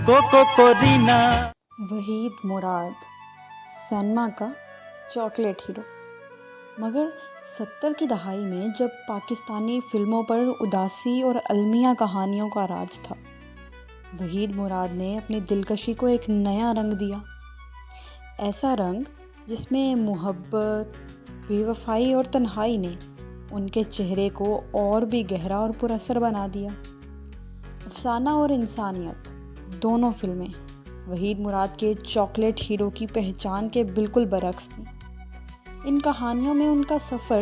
कोकोरीना। वहीद मुराद cinema का chocolate hero. मगर 70 की दहाई में जब पाकिस्तानी फिल्मों पर उदासी और अलमिया कहानियों का राज था, वहीद मुराद ने अपनी दिलकशी को एक नया रंग दिया। ऐसा रंग जिसमें मोहब्बत, बेवफाई और तन्हाई ने उनके चेहरे को और भी गहरा और पुरअसर बना दिया। अफसाना और इंसानियत दोनों फिल्में वहीद मुराद के चॉकलेट हीरो की पहचान के बिल्कुल बरक्स थी। इन कहानियों में उनका सफ़र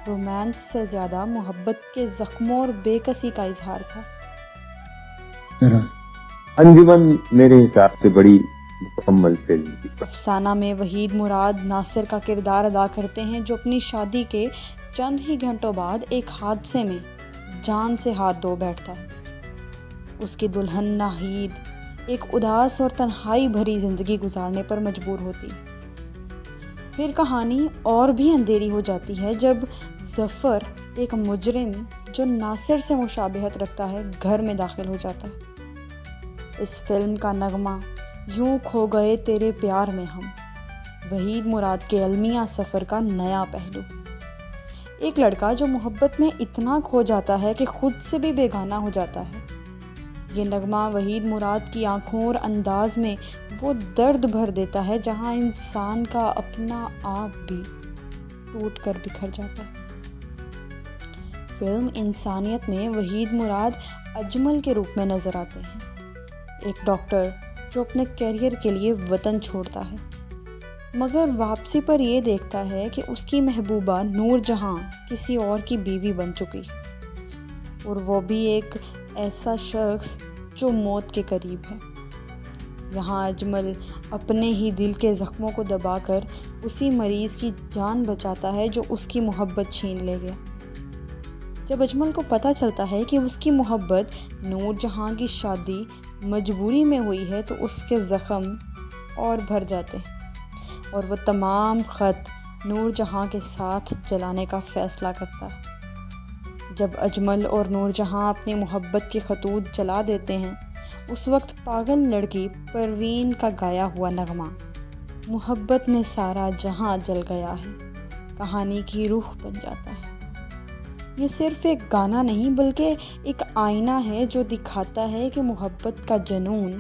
रोमांस से ज़्यादा मोहब्बत के ज़ख्मों और बेकसी का इजहार था। अंजुमन मेरे हिसाब से बड़ी मुकम्मल फिल्म थी। अफसाना में वहीद मुराद नासिर का किरदार अदा करते हैं, जो अपनी शादी के चंद ही घंटों बाद एक हादसे में जान से हाथ धो बैठता है। उसकी दुल्हन नाहीद एक उदास और तन्हाई भरी ज़िंदगी गुजारने पर मजबूर होती है। फिर कहानी और भी अंधेरी हो जाती है जब ज़फ़र, एक मुजरिम जो नासिर से मुशाबहत रखता है, घर में दाखिल हो जाता है। इस फिल्म का नगमा यूं खो गए तेरे प्यार में हम वहीद मुराद के अलमिया सफ़र का नया पहलू। एक लड़का जो मोहब्बत में इतना खो जाता है कि खुद से भी बेगाना हो जाता है। ये नगमा वहीद मुराद की आंखों और अंदाज में वो दर्द भर देता है जहां इंसान का अपना आप भी टूट कर बिखर जाता है। फिल्म इंसानियत में वहीद मुराद अजमल के रूप में नज़र आते हैं, एक डॉक्टर जो अपने करियर के लिए वतन छोड़ता है, मगर वापसी पर ये देखता है कि उसकी महबूबा नूर जहां किसी और की बीवी बन चुकी है, और वो भी एक ऐसा शख्स जो मौत के करीब है। यहाँ अजमल अपने ही दिल के ज़ख्मों को दबाकर उसी मरीज़ की जान बचाता है जो उसकी मोहब्बत छीन ले गया। जब अजमल को पता चलता है कि उसकी मोहब्बत नूर जहाँ की शादी मजबूरी में हुई है, तो उसके ज़ख्म और भर जाते हैं और वह तमाम ख़त नूर जहाँ के साथ जलाने का फ़ैसला करता है। जब अजमल और नूर जहाँ अपनी मोहब्बत के खतूत जला देते हैं, उस वक्त पागल लड़की परवीन का गाया हुआ नगमा मोहब्बत में सारा जहाँ जल गया है कहानी की रूह बन जाता है। ये सिर्फ एक गाना नहीं बल्कि एक आईना है जो दिखाता है कि मोहब्बत का जुनून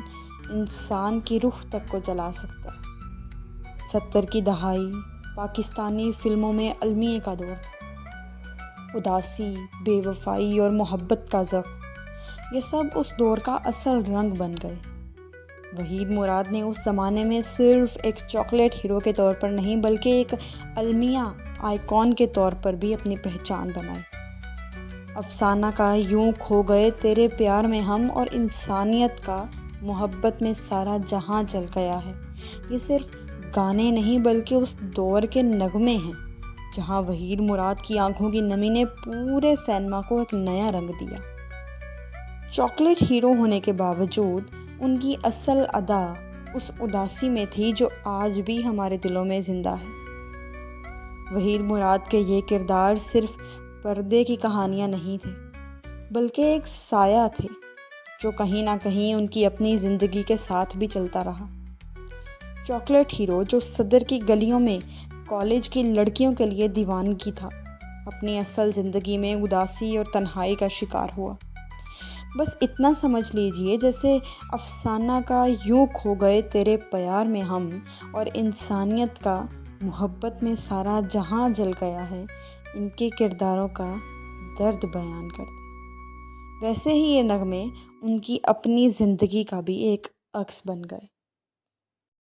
इंसान की रूह तक को जला सकता है। 70 की दहाई पाकिस्तानी फिल्मों में अलमिए का दौर था। उदासी, बेवफाई और मोहब्बत का ज़ख्म, ये सब उस दौर का असल रंग बन गए। वहीद मुराद ने उस ज़माने में सिर्फ एक चॉकलेट हीरो के तौर पर नहीं बल्कि एक अलमिया आइकॉन के तौर पर भी अपनी पहचान बनाई। अफसाना का यूं खो गए तेरे प्यार में हम और इंसानियत का मोहब्बत में सारा जहां जल गया है, ये सिर्फ गाने नहीं बल्कि उस दौर के नगमे हैं जहां वहीद मुराद की आंखों की नमी ने पूरे सिनेमा को एक नया रंग दिया। चॉकलेट हीरो होने के बावजूद उनकी असल अदा उस उदासी में थी जो आज भी हमारे दिलों में ज़िंदा है। वहीद मुराद के ये किरदार सिर्फ पर्दे की कहानियाँ नहीं थे, बल्कि एक साया थे जो कहीं ना कहीं उनकी अपनी ज़िंदगी के साथ भी चलता रहा। चॉकलेट हीरो जो सदर की गलियों में कॉलेज की लड़कियों के लिए दीवानगी था, अपनी असल ज़िंदगी में उदासी और तन्हाई का शिकार हुआ। बस इतना समझ लीजिए, जैसे अफसाना का यूं खो गए तेरे प्यार में हम और इंसानियत का मोहब्बत में सारा जहां जल गया है, इनके किरदारों का दर्द बयान करते। वैसे ही ये नगमे उनकी अपनी ज़िंदगी का भी एक अक्स बन गए।